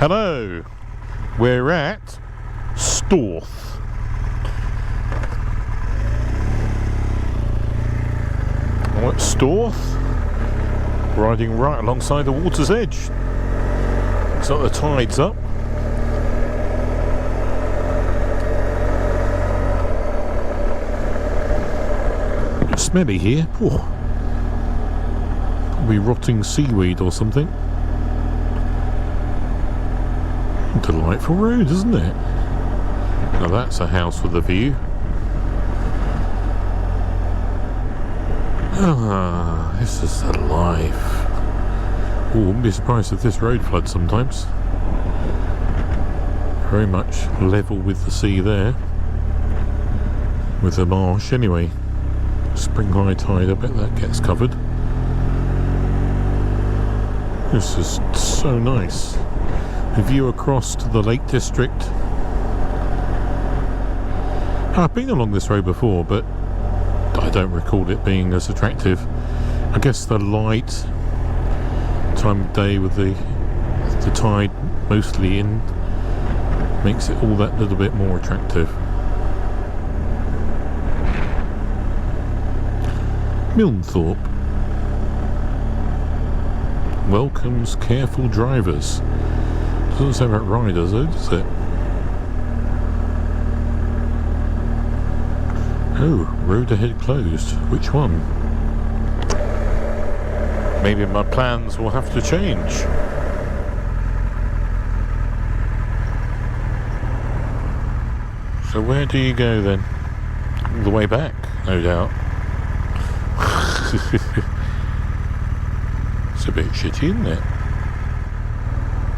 Hello, we're at Trough. I'm at Trough, riding right alongside the water's edge. Looks like the tide's up. A bit smelly here. Oh. Probably rotting seaweed or something. Delightful road, isn't it? Now that's a house with a view. Ah, this is the life. Oh, wouldn't be surprised if this road floods sometimes. Very much level with the sea there. With the marsh anyway. Spring high tide, I bet that gets covered. This is so nice. A view across to the Lake District. I've been along this road before, but I don't recall it being as attractive. I guess the light time of day with the tide mostly in makes it all that little bit more attractive. Milnthorpe welcomes careful drivers. Doesn't say about riders though, does it? Oh, road ahead closed. Which one? Maybe my plans will have to change. So where do you go then? All the way back, no doubt. It's a bit shitty, isn't it?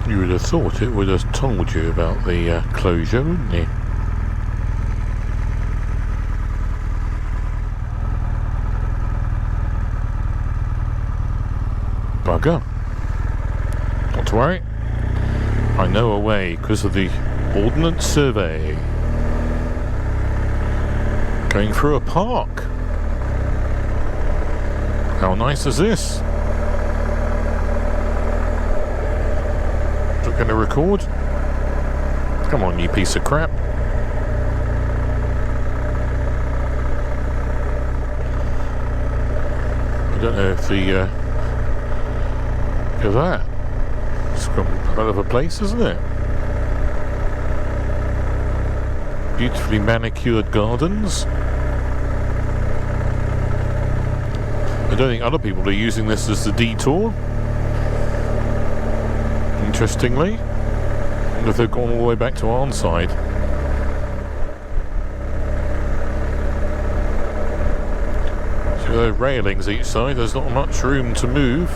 You would have thought it would have told you about the closure, wouldn't it? Bugger. Not to worry. I know a way because of the Ordnance Survey. Going through a park. How nice is this? Going to record? Come on, you piece of crap. I don't know if the look at that. It's got a hell of a place, isn't it? Beautifully manicured gardens. I don't think other people are using this as the detour. Interestingly, I wonder if they've gone all the way back to Arnside. So there are railings each side, there's not much room to move.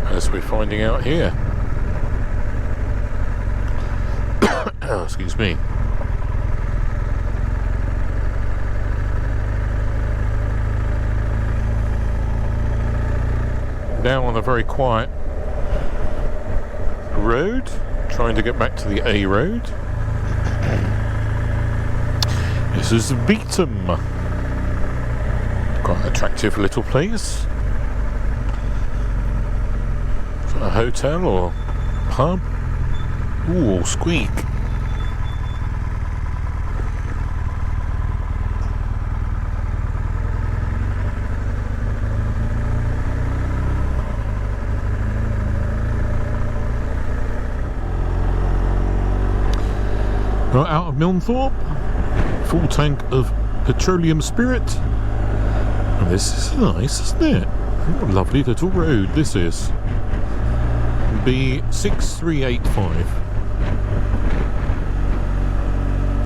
As we're finding out here. Oh, excuse me. Now on a very quiet road, trying to get back to the A road. This is Beetham. Quite an attractive little place. Is that a hotel or pub? Ooh, squeak. Right out of Milnthorpe, full tank of petroleum spirit. And this is nice, isn't it? What a lovely little road this is. B6385.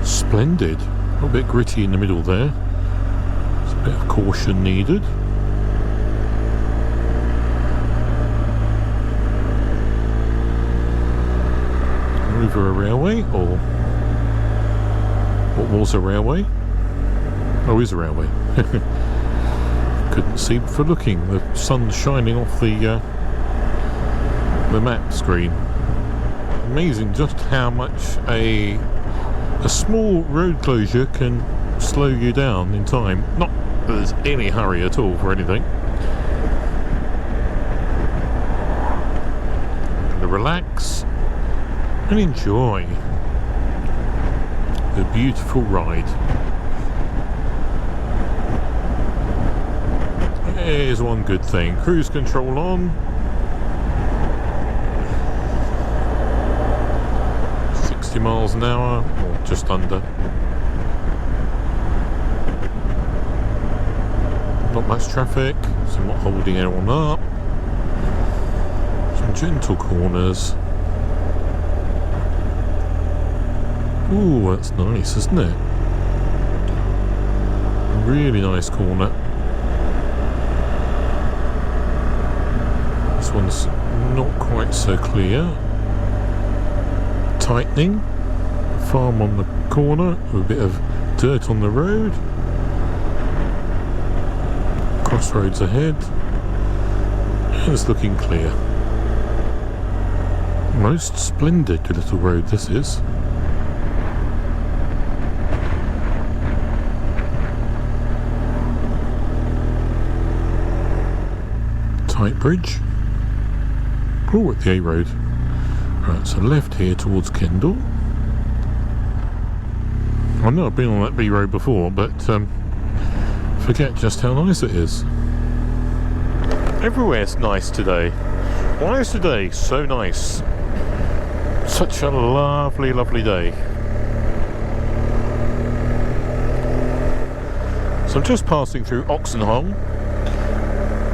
Splendid. A little bit gritty in the middle there. There's a bit of caution needed. Over a railway, or what was a railway? Oh, is a railway. Couldn't see for looking. The sun's shining off the map screen. Amazing just how much a small road closure can slow you down in time. Not that there's any hurry at all for anything. relax and enjoy the beautiful ride. Here's one good thing, cruise control on. 60 miles an hour, or just under. Not much traffic, so I'm not holding anyone up. Some gentle corners. Ooh, that's nice, isn't it? Really nice corner. This one's not quite so clear. Tightening. Farm on the corner with a bit of dirt on the road. Crossroads ahead. It's looking clear. Most splendid little road this is. Tight bridge. Oh, at the A road. Right, so left here towards Kendal. I know I've been on that B road before, but forget just how nice it is. Everywhere's nice today. Why is today so nice? Such a lovely, lovely day. So I'm just passing through Oxenholme,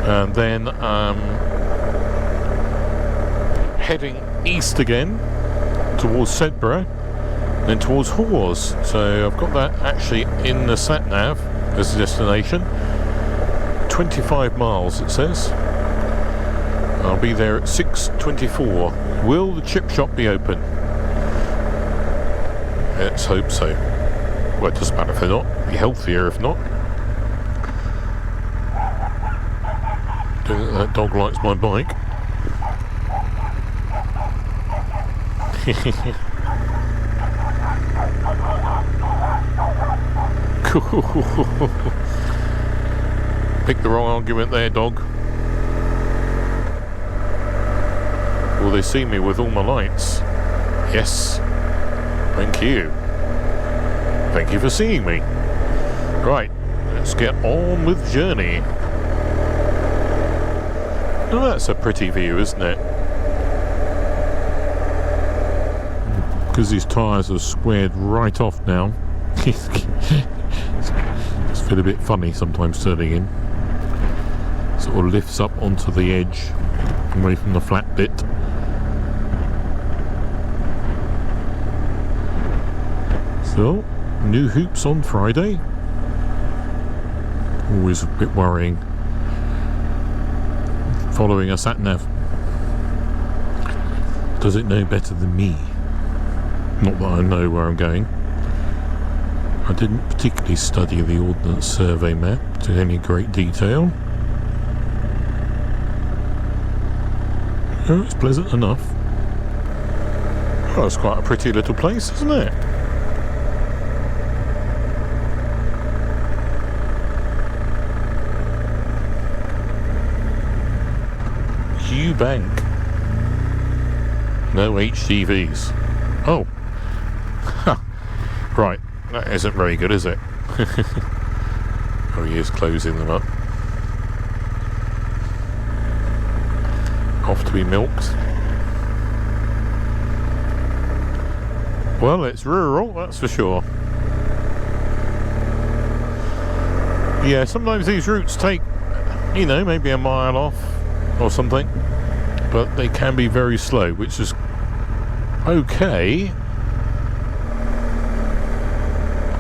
and then heading east again towards Sedbergh, then towards Hawes. So I've got that actually in the sat-nav as a destination. 25 miles it says. I'll be there at 6:24. Will the chip shop be open? Let's hope so. Well, it doesn't matter if they're not. It'll be healthier if not. Don't think that dog likes my bike. Pick the wrong argument there, dog. Will they see me with all my lights? Yes. Thank you. Thank you for seeing me. Right, let's get on with the journey. Now that's a pretty view, isn't it? Because these tyres are squared right off now. It's feel a bit funny sometimes turning in. Sort of lifts up onto the edge away from the flat bit. So, new hoops on Friday. Always a bit worrying. Following a sat-nav. Does it know better than me? Not that I know where I'm going. I didn't particularly study the Ordnance Survey map to any great detail. Oh, it's pleasant enough. Oh, it's quite a pretty little place, isn't it? Bank. No HGVs. Oh. Right. That isn't very good, is it? Oh, he is closing them up. Off to be milked. Well, it's rural, that's for sure. Yeah, sometimes these routes take, you know, maybe a mile off or something, but they can be very slow, which is okay.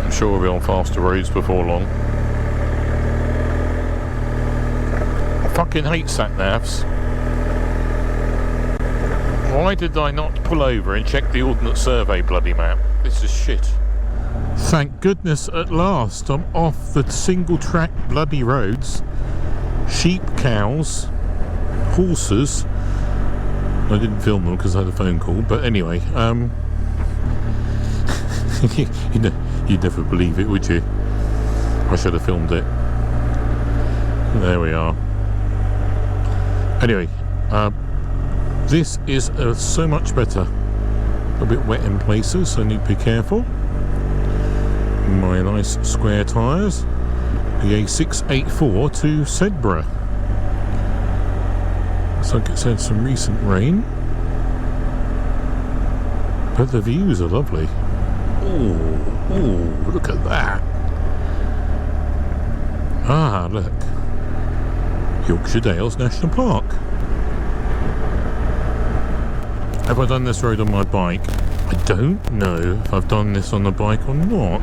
I'm sure we'll be on faster roads before long. I fucking hate sat-navs. Why did I not pull over and check the Ordnance Survey bloody map? This is shit. Thank goodness at last I'm off the single track bloody roads. Sheep, cows, horses. I didn't film them because I had a phone call, but anyway, you'd never believe it, would you? I should have filmed it. There we are. Anyway, This is so much better. A bit wet in places, so need to be careful. My nice square tyres. The A684 to Sedbergh. Looks like it's had some recent rain. But the views are lovely. Oh, look at that. Ah, look. Yorkshire Dales National Park. Have I done this road on my bike? I don't know if I've done this on the bike or not.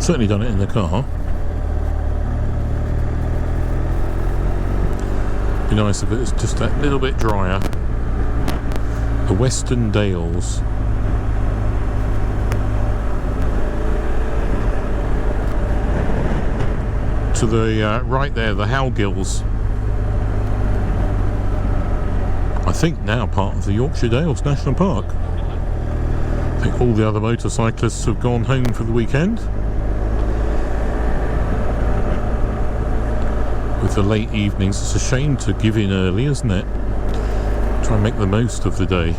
Certainly done it in the car. Be nice if it was just that little bit drier. The Western Dales. To the right there, the Howgills. I think now part of the Yorkshire Dales National Park. I think all the other motorcyclists have gone home for the weekend. With the late evenings, it's a shame to give in early, isn't it? Try and make the most of the day.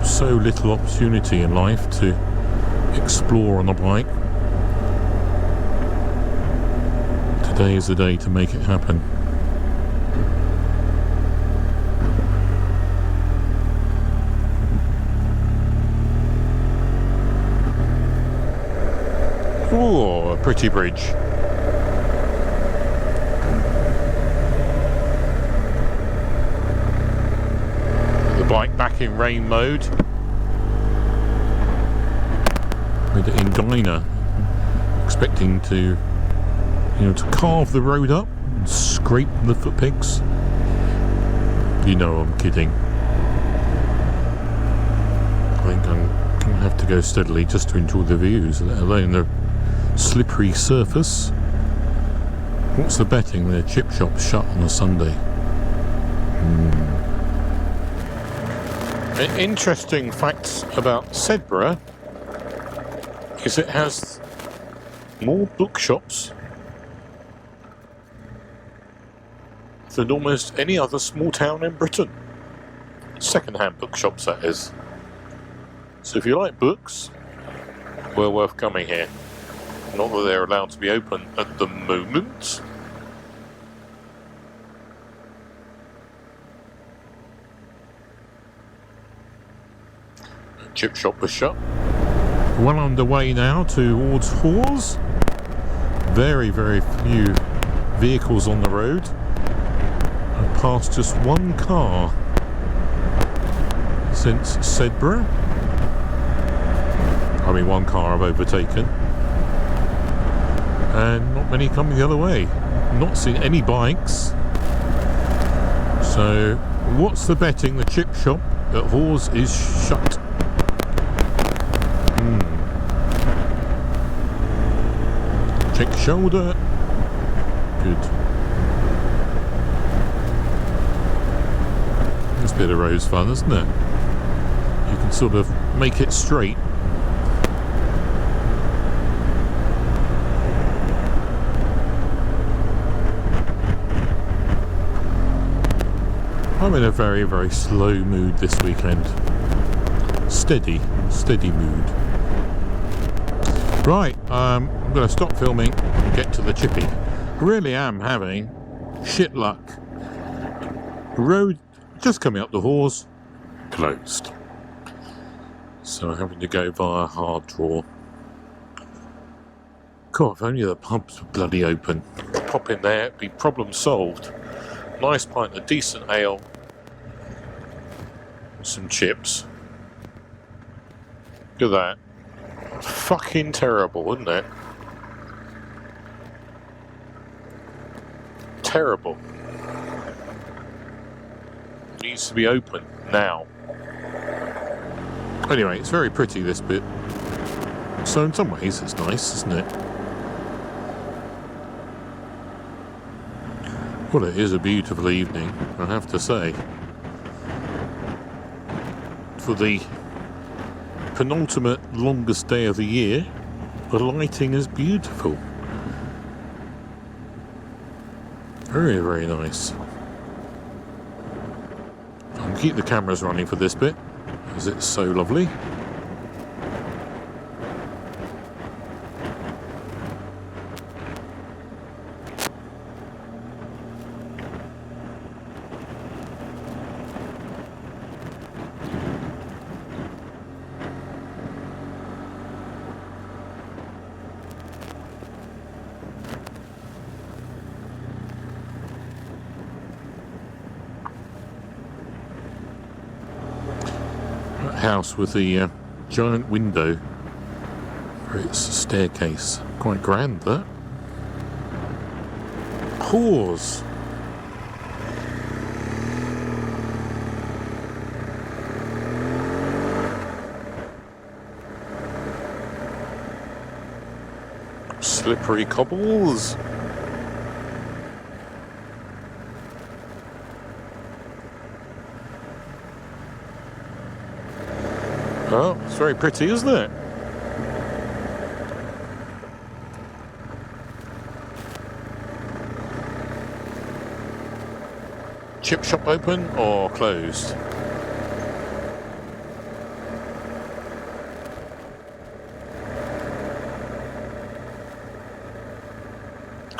So little opportunity in life to explore on a bike. Today is the day to make it happen. Oh, a pretty bridge. The bike back in rain mode. With it in Dyna, expecting to carve the road up and scrape the footpegs. You know I'm kidding. I think I'm going to have to go steadily just to enjoy the views, let alone the slippery surface. What's the betting? The chip shop's shut on a Sunday. Interesting facts about Sedbergh is it has more bookshops than almost any other small town in Britain. Second-hand bookshops, that is. So if you like books, well worth coming here. Not that they're allowed to be open at the moment. The chip shop was shut. Well underway now towards Hawes. Very, very few vehicles on the road. I've passed just one car since Sedbergh. I mean, one car I've overtaken. And not many coming the other way. Not seen any bikes. So, what's the betting? The chip shop at Hawes is shut. Check shoulder. Good. This bit of road's fun, isn't it? You can sort of make it straight. I'm in a very, very slow mood this weekend. Steady mood. Right, I'm going to stop filming and get to the chippy. I really am having shit luck. The road just coming up the Hawes, closed. So I'm having to go via hard draw. God, if only the pubs were bloody open. Pop in there, it'd be problem solved. Nice pint of decent ale. Some chips. Look at that. Fucking terrible, isn't it? Terrible. Needs to be open now. Anyway, it's very pretty, this bit. So in some ways it's nice, isn't it? Well, it is a beautiful evening, I have to say. For the penultimate longest day of the year, the lighting is beautiful. Very, very nice. I'll keep the cameras running for this bit, as it's so lovely. House with the giant window for its staircase. Quite grand, that. Hawes. Slippery cobbles. Oh, it's very pretty, isn't it? Chip shop open or closed?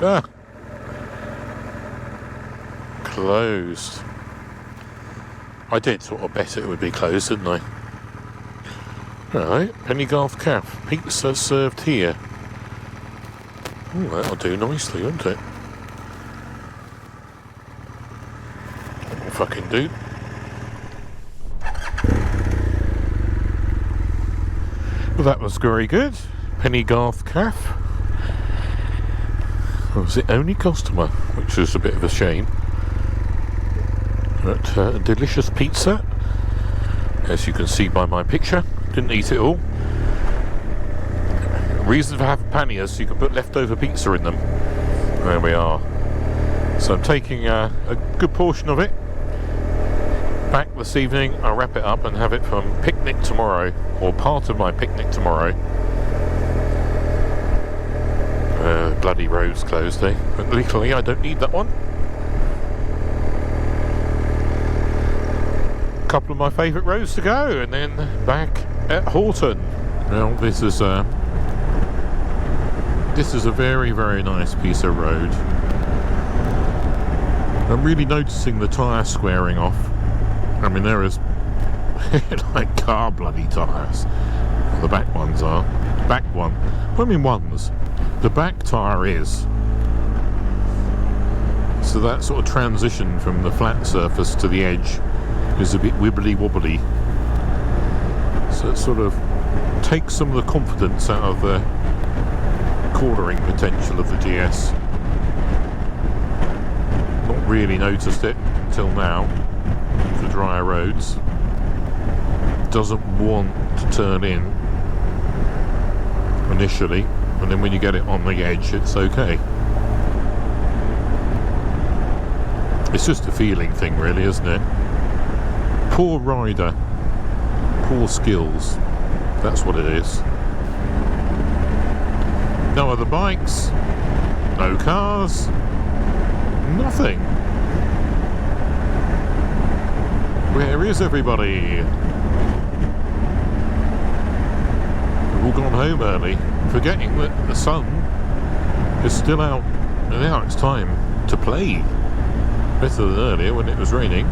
Ah! Closed. I did sort of bet it would be closed, didn't I? Alright, Penny Garth Cafe. Pizza served here. Oh, that'll do nicely, won't it? That'll fucking do. Well, that was very good. Penny Garth Cafe. I was the only customer, which is a bit of a shame. But delicious pizza, as you can see by my picture. Didn't eat it all. Reason for having panniers, so you can put leftover pizza in them. There we are. So I'm taking a good portion of it back this evening. I'll wrap it up and have it from picnic tomorrow, or part of my picnic tomorrow. Bloody road's closed, eh? But luckily I don't need that one. Couple of my favourite roads to go, and then back at Horton. Now this is a very, very nice piece of road. I'm really noticing the tyre squaring off. I mean, there is like car bloody tyres. Well, the back ones are. Back one. I mean ones. The back tyre is. So that sort of transition from the flat surface to the edge is a bit wibbly wobbly. So it sort of takes some of the confidence out of the cornering potential of the GS. Not really noticed it until now for drier roads. Doesn't want to turn in initially, and then when you get it on the edge it's okay. It's just a feeling thing really, isn't it? Poor rider, poor skills, that's what it is. No other bikes, no cars, nothing. Where is everybody? We've all gone home early, forgetting that the sun is still out, and now it's time to play. Better than earlier when it was raining.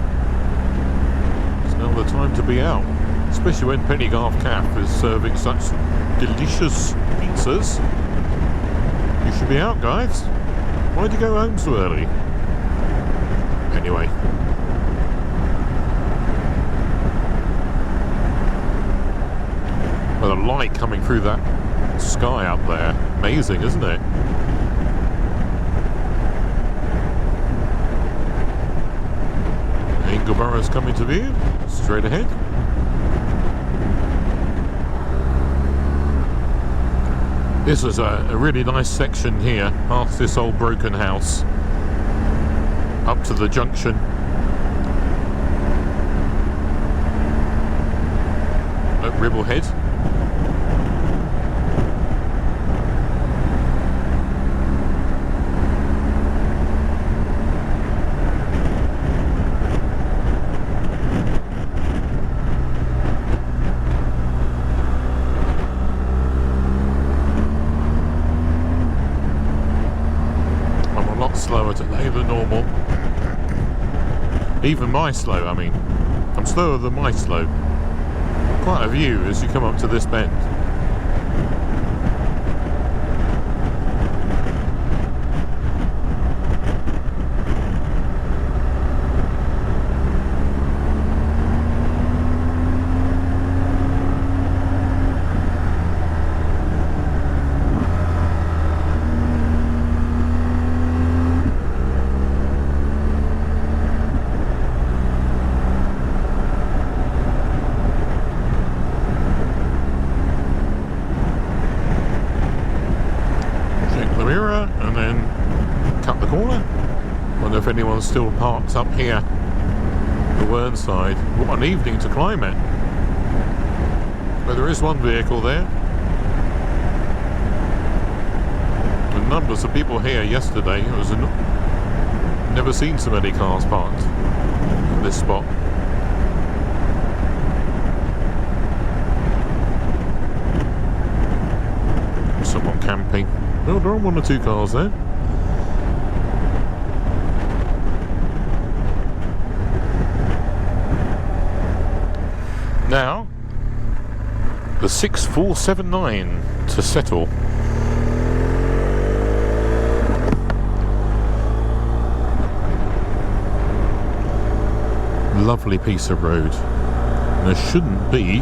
It's now the time to be out, especially when Penny Garth Cafe is serving such delicious pizzas. You should be out, guys. Why'd you go home so early? Anyway. Well, the light coming through that sky up there, amazing, isn't it? Borough's coming to view, straight ahead. This is a really nice section here, past this old broken house, up to the junction. At Ribblesdale. slower today than normal. Even my slow, I mean, I'm slower than my slow. Quite a view as you come up to this bend. If anyone's still parked up here, the Arnside. What an evening to climb it. But there is one vehicle there. The numbers of people here yesterday, it was never seen so many cars parked in this spot. Someone camping. Oh, there are one or two cars there. Now, the 6479 to settle. Lovely piece of road. And there shouldn't be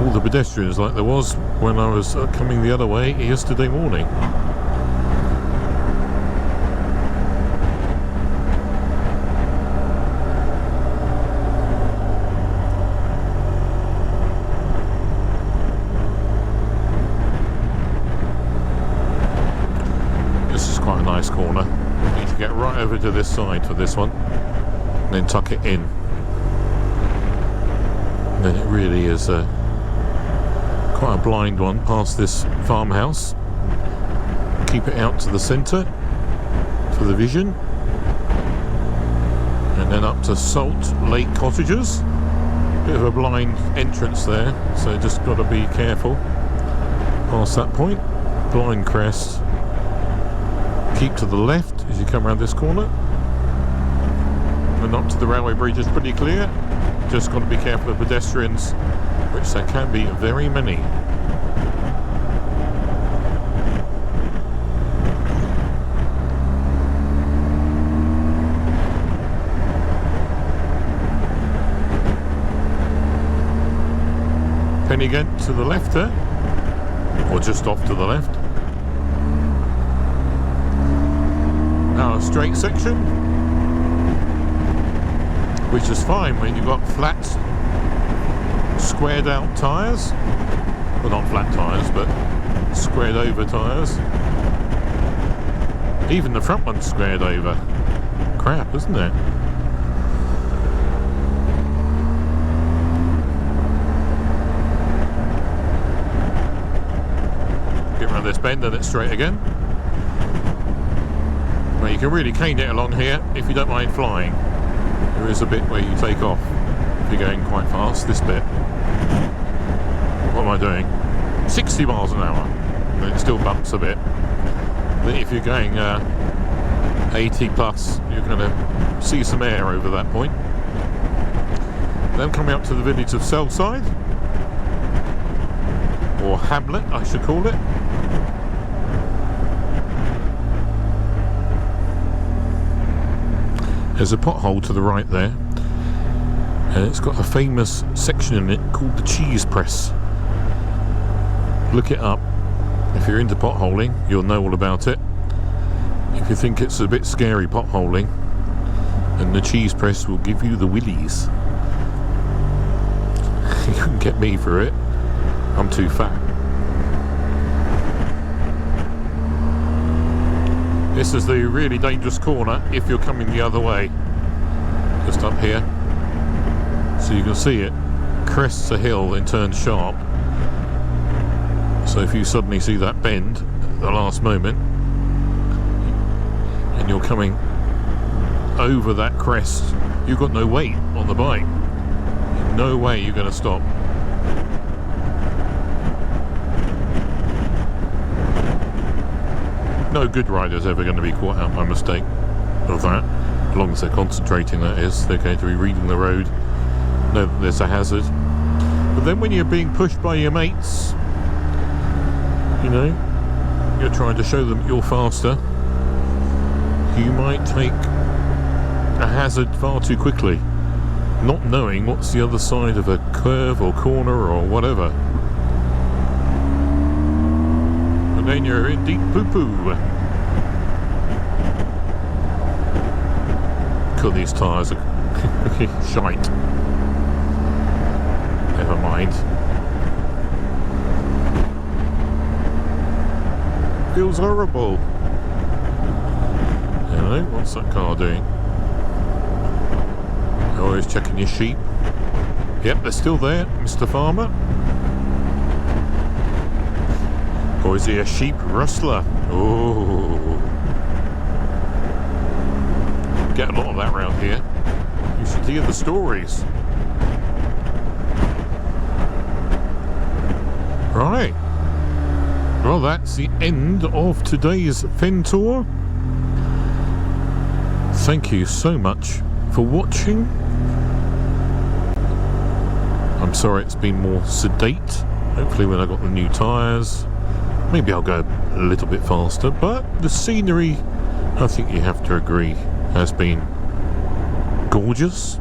all the pedestrians like there was when I was coming the other way yesterday morning. Nice corner. Need to get right over to this side for this one, and then tuck it in. And then it really is quite a blind one past this farmhouse. Keep it out to the centre for the vision, and then up to Salt Lake Cottages. Bit of a blind entrance there, so just got to be careful past that point. Blind crest. Keep to the left as you come around this corner, and up to the railway bridge is pretty clear. Just got to be careful of pedestrians, which there can be very many. Penny Garth to the left there, or just off to the left. Now a straight section, which is fine when you've got flat, squared out tyres. Well, not flat tyres, but squared over tyres. Even the front one's squared over. Crap, isn't it? Get around this bend and it's straight again. Well, you can really cane it along here if you don't mind flying. There is a bit where you take off if you're going quite fast, this bit. What am I doing? 60 miles an hour. And it still bumps a bit. But if you're going 80 plus, you're going to see some air over that point. Then coming up to the village of Sellside, or Hamlet I should call it. There's a pothole to the right there, and it's got a famous section in it called the cheese press. Look it up. If you're into potholing, you'll know all about it. If you think it's a bit scary potholing, then the cheese press will give you the willies. You couldn't get me for it. I'm too fat. This is the really dangerous corner if you're coming the other way. Just up here. So you can see it crests a hill and turns sharp. So if you suddenly see that bend at the last moment and you're coming over that crest, you've got no weight on the bike. No way you're going to stop. No good rider's ever going to be caught out by mistake of that. As long as they're concentrating, that is. They're going to be reading the road, know that there's a hazard. But then when you're being pushed by your mates, you know, you're trying to show them you're faster, you might take a hazard far too quickly, not knowing what's the other side of a curve or corner or whatever. And then you're in deep poo-poo. God, these tyres are shite. Never mind. Feels horrible. You know, what's that car doing? Always checking your sheep. Yep, they're still there, Mr. Farmer. Or is he a sheep rustler? Oh. Get a lot of that around here. You should hear the stories. Right. Well, that's the end of today's Fen Tour. Thank you so much for watching. I'm sorry it's been more sedate. Hopefully when I got the new tyres, maybe I'll go a little bit faster, but the scenery, I think you have to agree, has been gorgeous.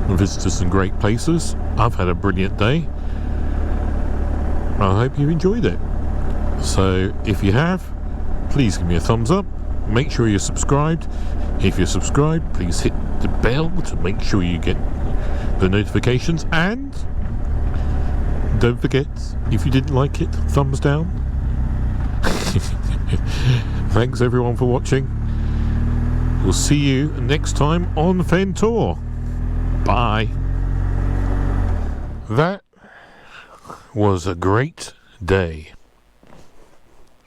Visited some great places. I've had a brilliant day. I hope you enjoyed it. So if you have, please give me a thumbs up. Make sure you're subscribed. If you're subscribed, please hit the bell to make sure you get the notifications, and don't forget, if you didn't like it, thumbs down. Thanks everyone for watching. We'll see you next time on Fen Tour. Bye. That was a great day.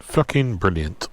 Fucking brilliant.